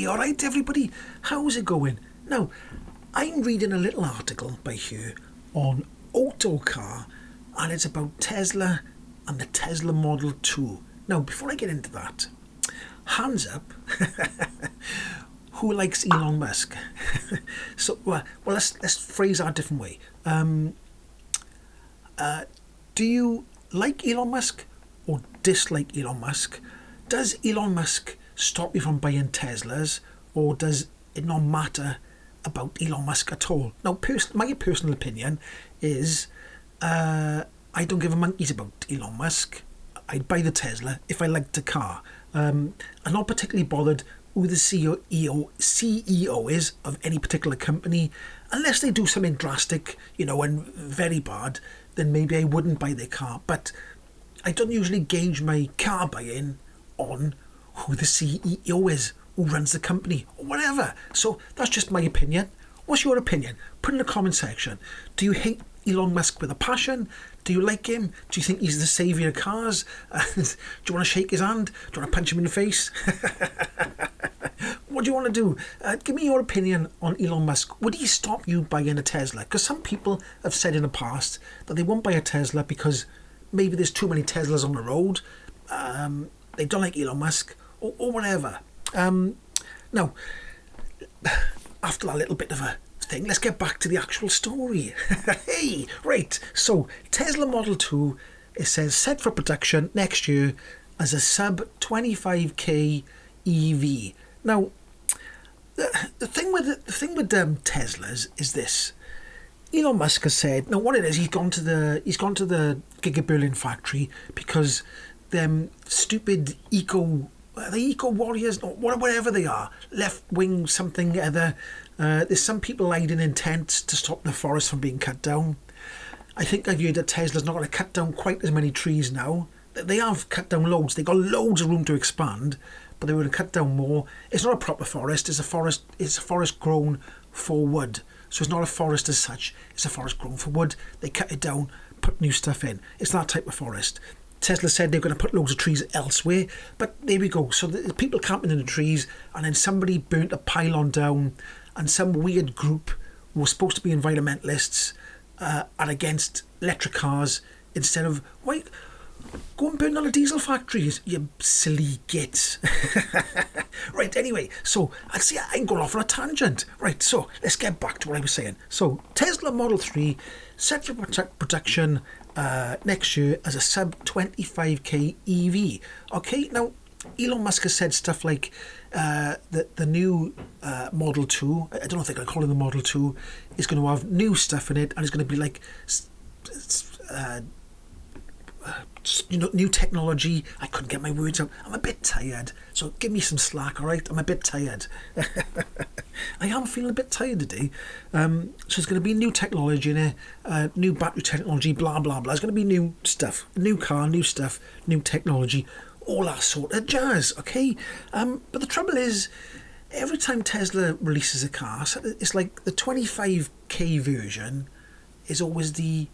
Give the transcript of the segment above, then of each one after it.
Hey, alright everybody, how's it going? Now, I'm reading a little article by here on Autocar, and it's about Tesla and the Tesla Model 2. Now, before I get into that, hands up, who likes Elon Musk? So, let's phrase that a different way. Do you like Elon Musk or dislike Elon Musk? Does Elon Musk stop you from buying Teslas, or does it not matter about Elon Musk at all? Now, my personal opinion is I don't give a monkeys about Elon Musk. I'd buy the Tesla if I liked the car. I'm not particularly bothered who the CEO is of any particular company, unless they do something drastic, and very bad, then maybe I wouldn't buy their car. But I don't usually gauge my car buying on who the CEO is, who runs the company, or whatever. So that's just my opinion. What's your opinion? Put in the comment section. Do you hate Elon Musk with a passion? Do you like him? Do you think he's the saviour of cars? Do you want to shake his hand? Do you want to punch him in the face? What do you want to do? Give me your opinion on Elon Musk. Would he stop you buying a Tesla? Because some people have said in the past that they won't buy a Tesla because maybe there's too many Teslas on the road. They don't like Elon Musk, or whatever. Now, after that little bit of a thing, let's get back to the actual story. Hey, right, so Tesla Model 2, it says set for production next year as a sub 25k EV. Now, the thing with Teslas is this. Elon Musk has said, now what it is, he's gone to the Giga Berlin factory because them stupid eco warriors, or whatever they are, left wing something other. There's some people hiding in tents to stop the forest from being cut down. I think I've heard that Tesla's not going to cut down quite as many trees now. They have cut down loads. They've got loads of room to expand, but they were going to cut down more. It's not a proper forest. It's a forest grown for wood. So it's not a forest as such. It's a forest grown for wood. They cut it down, put new stuff in. It's that type of forest. Tesla said they're going to put loads of trees elsewhere, but there we go. So the people camping in the trees, and then somebody burnt a pylon down, and some weird group who was supposed to be environmentalists are against electric cars instead of, why, go and burn all the diesel factories, you silly gits. Right, anyway, so I'm going off on a tangent. Right, so let's get back to what I was saying. So Tesla Model 3 set for production next year as a sub 25k EV. Okay, now Elon Musk has said stuff like the new Model 2, I don't know if they're going to call it the Model 2, is going to have new stuff in it, and it's going to be like new technology. I couldn't get my words out. I'm a bit tired, so give me some slack, alright? I'm a bit tired. I am feeling a bit tired today. So there's going to be new technology in it, new battery technology, blah blah blah. There's going to be new stuff, new car, new stuff, new technology, all that sort of jazz, okay? But the trouble is, every time Tesla releases a car, it's like the 25k version is always the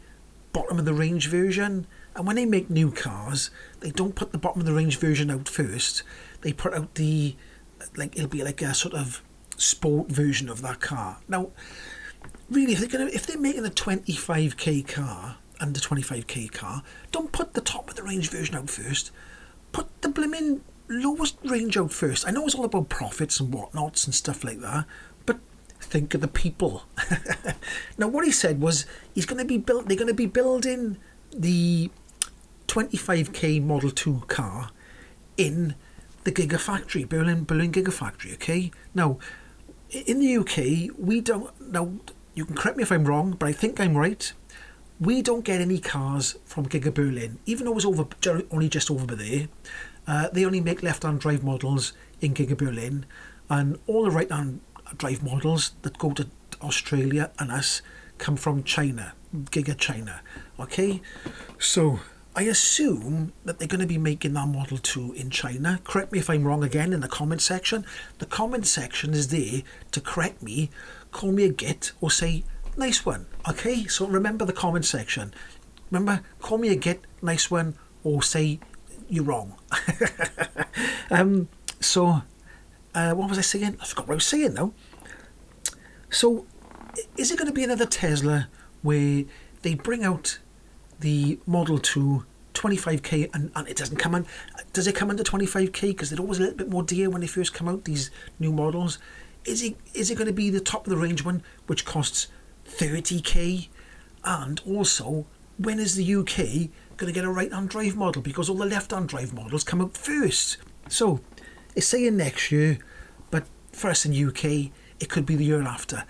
bottom of the range version. And when they make new cars, they don't put the bottom of the range version out first. They put out it'll be like a sort of sport version of that car. Now, really, if they're making a 25k car and the 25k car, don't put the top of the range version out first. Put the blimmin' lowest range out first. I know it's all about profits and whatnots and stuff like that, but think of the people. Now, what he said was they're going to be building the 25k Model 2 car in the Gigafactory, Berlin Gigafactory, okay? Now, in the UK, we don't, now, you can correct me if I'm wrong, but I think I'm right. We don't get any cars from Giga Berlin, even though it's only just over there. They only make left-hand drive models in Giga Berlin, and all the right-hand drive models that go to Australia and us come from China, Giga China, okay? So I assume that they're going to be making that Model 2 in China. Correct me if I'm wrong again in the comment section. The comment section is there to correct me, call me a git, or say, nice one, okay? So remember the comment section. Remember, call me a git, nice one, or say, you're wrong. So what was I saying? I forgot what I was saying now. So, is it going to be another Tesla where they bring out the Model 2 25k and it doesn't come on? Does it come under 25k? Because they're always a little bit more dear when they first come out, these new models. Is it going to be the top of the range one, which costs 30k? And also, when is the UK going to get a right-hand drive model? Because all the left-hand drive models come out first. So, it's saying next year, but for us in UK, it could be the year after.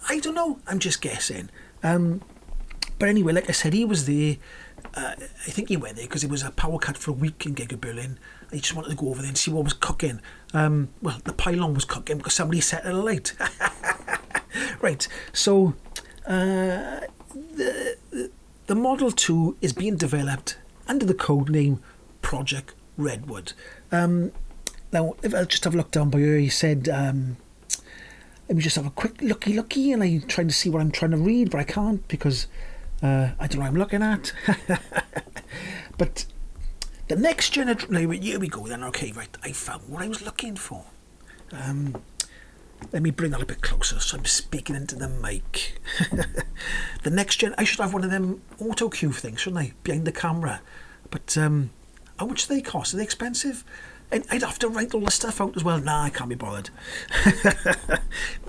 I don't know, I'm just guessing. But anyway, like I said, he was there. I think he went there because it was a power cut for a week in Giga Berlin. He just wanted to go over there and see what was cooking. Well, the pylon was cooking because somebody set it alight. Right, so the Model 2 is being developed under the codename Project Redwood. Now, if I'll just have a look down by here, he said, let me just have a quick looky, and I'm trying to see what I'm trying to read, but I can't because I don't know what I'm looking at. But the next generation, here we go then, okay, right, I found what I was looking for. Let me bring that a bit closer so I'm speaking into the mic. The next gen, I should have one of them auto cue things, shouldn't I, behind the camera? But how much do they cost? Are they expensive? And I'd have to write all the stuff out as well. Nah, I can't be bothered.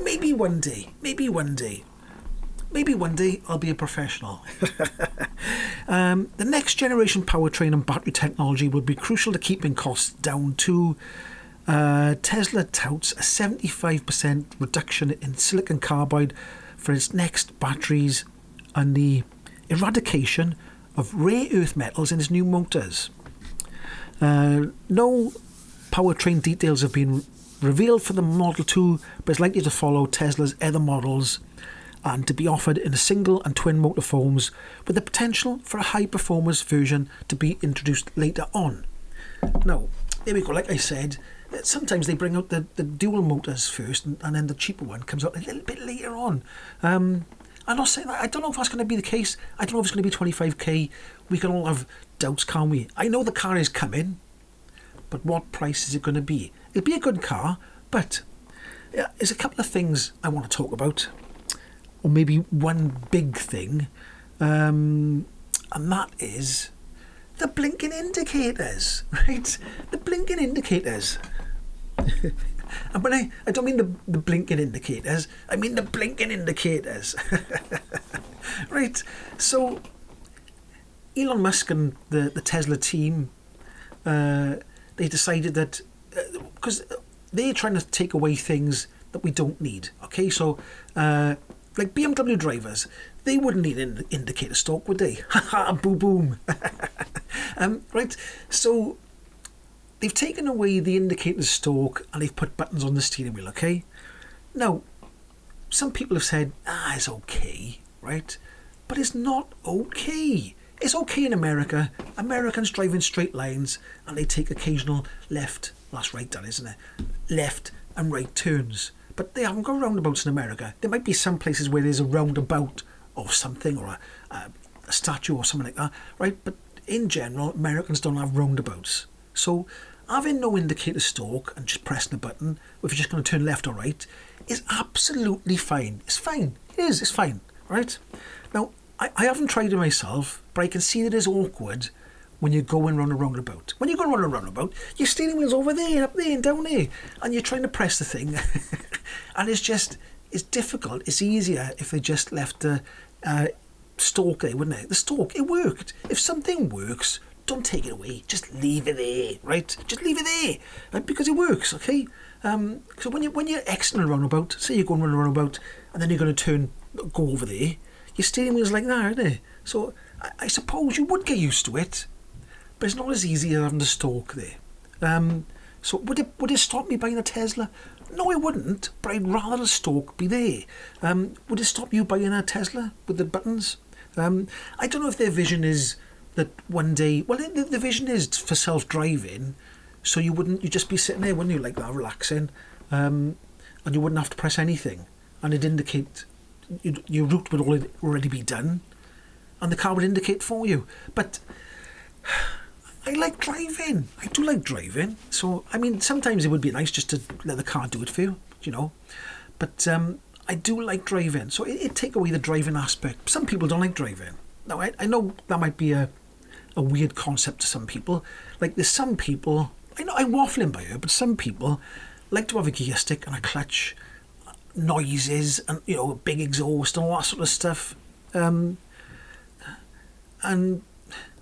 Maybe one day I'll be a professional. The next generation powertrain and battery technology will be crucial to keeping costs down too. Tesla touts a 75% reduction in silicon carbide for its next batteries and the eradication of rare earth metals in its new motors. No powertrain details have been revealed for the Model 2, but it's likely to follow Tesla's other models and to be offered in a single and twin motor forms, with the potential for a high performance version to be introduced later on. Now, there we go. Like I said, sometimes they bring out the dual motors first, and then the cheaper one comes out a little bit later on. I'm not saying that. I don't know if that's going to be the case. I don't know if it's going to be 25k. We can all have doubts, can't we? I know the car is coming, but what price is it going to be? It'll be a good car, but there's a couple of things I want to talk about, or maybe one big thing, and that is the blinking indicators, right? The blinking indicators. And when I don't mean the blinking indicators, I mean the blinking indicators. Right, so Elon Musk and the Tesla team, they decided that, because they're trying to take away things that we don't need, okay? So, like BMW drivers, they wouldn't need an indicator stalk, would they? Ha boom, boom. Right, so they've taken away the indicator stalk and they've put buttons on the steering wheel, okay? Now, some people have said, it's okay, right? But it's not okay. It's okay in America. Americans drive in straight lines and they take occasional left, that's right, that isn't it? Left and right turns. But they haven't got roundabouts in America. There might be some places where there's a roundabout or something, or a statue or something like that, right? But in general, Americans don't have roundabouts. So having no indicator stalk and just pressing the button, if you're just going to turn left or right, is absolutely fine. It's fine. It is. It's fine, right? Now, I haven't tried it myself, but I can see that it's awkward when you're going round a roundabout. When you're going round a roundabout, your steering wheel's over there, up there, and down there, and you're trying to press the thing, and it's difficult. It's easier if they just left the stalk there, wouldn't it? The stalk, it worked. If something works, don't take it away. Just leave it there, right? Just leave it there, right? Because it works, okay? So when you're exiting a roundabout, say you're going round a roundabout, and then you're going to go over there, your steering wheel's like that, isn't it? So I suppose you would get used to it, but it's not as easy as having the stalk there. So would it stop me buying a Tesla? No, it wouldn't, but I'd rather the stalk be there. Would it stop you buying a Tesla with the buttons? I don't know if their vision is that one day, well, the vision is for self-driving, so you'd just be sitting there, wouldn't you, like that, relaxing, and you wouldn't have to press anything, and it'd indicate, your route would already be done, and the car would indicate for you. But I like driving. I do like driving. So, I mean, sometimes it would be nice just to let the car do it for you, you know. But I do like driving. So it take away the driving aspect. Some people don't like driving. Now, I know that might be a weird concept to some people. Like, there's some people, I know I'm waffling by here, but some people like to have a gear stick and a clutch, noises, and, you know, a big exhaust and all that sort of stuff. And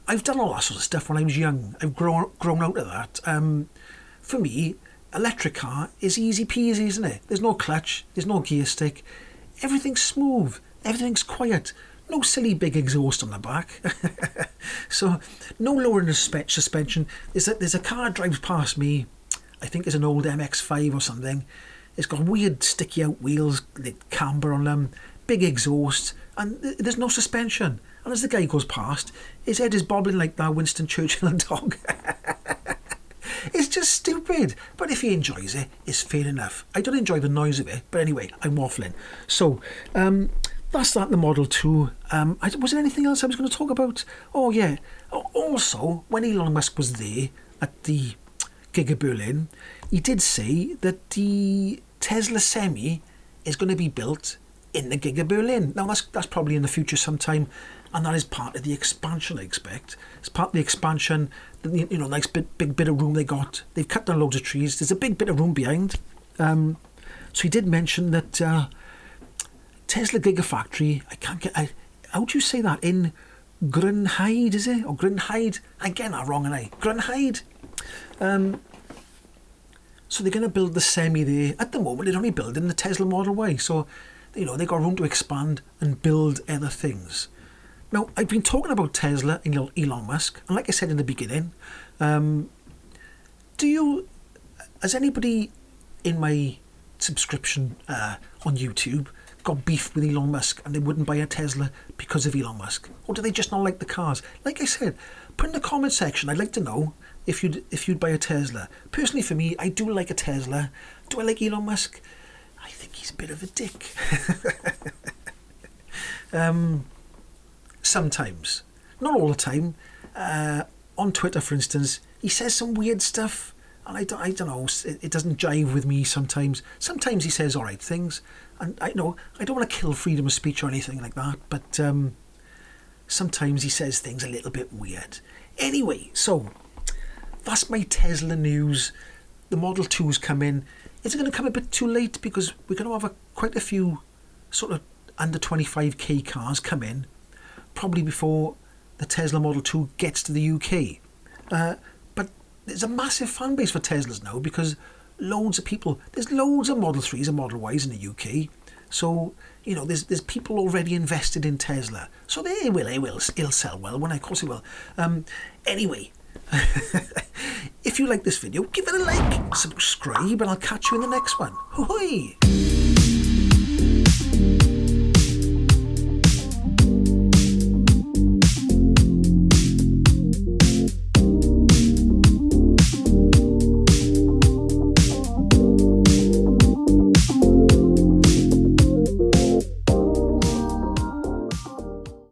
I've done all that sort of stuff when I was young. I've grown out of that. For me, electric car is easy peasy, isn't it? There's no clutch, there's no gear stick. Everything's smooth, everything's quiet. No silly big exhaust on the back. So, no lowering the suspension. There's a car drives past me, I think it's an old MX-5 or something. It's got weird sticky out wheels, like camber on them, big exhaust, and there's no suspension. And as the guy goes past, his head is bobbling like that Winston Churchill dog. It's just stupid. But if he enjoys it, it's fair enough. I don't enjoy the noise of it, but anyway, I'm waffling. So, that's that, the Model 2. Was there anything else I was going to talk about? Oh, yeah. Also, when Elon Musk was there at the Giga Berlin, he did say that the Tesla Semi is going to be built in the Giga Berlin. Now, that's probably in the future sometime, and that is part of the expansion, I expect. It's part of the expansion, you know, nice big bit of room they got. They've cut down loads of trees. There's a big bit of room behind. So he did mention that Tesla Gigafactory, how do you say that? In Grünheide, is it? Or Grünheide? I'm getting that wrong, aren't I? Grünheide? So they're going to build the Semi there. At the moment, they're only building the Tesla Model Y. So, you know, they've got room to expand and build other things. Now, I've been talking about Tesla and Elon Musk. And like I said in the beginning, has anybody in my subscription on YouTube got beef with Elon Musk and they wouldn't buy a Tesla because of Elon Musk? Or do they just not like the cars? Like I said, put in the comment section, I'd like to know if you'd buy a Tesla. Personally, for me, I do like a Tesla. Do I like Elon Musk? I think he's a bit of a dick. Sometimes. Not all the time. On Twitter, for instance, he says some weird stuff, and I don't know, it doesn't jive with me sometimes. Sometimes he says alright things, and I don't want to kill freedom of speech or anything like that, but sometimes he says things a little bit weird. Anyway, so that's my Tesla news. The Model 2's come in. Is it going to come a bit too late? Because we're going to have quite a few sort of under 25k cars come in, probably before the Tesla Model 2 gets to the UK. But there's a massive fan base for Teslas now, because loads of people, there's loads of Model 3s and Model Ys in the UK. So, you know, there's people already invested in Tesla. So it'll sell well, of course it will. Anyway, if you like this video, give it a like, subscribe, and I'll catch you in the next one. Hoo-hoo!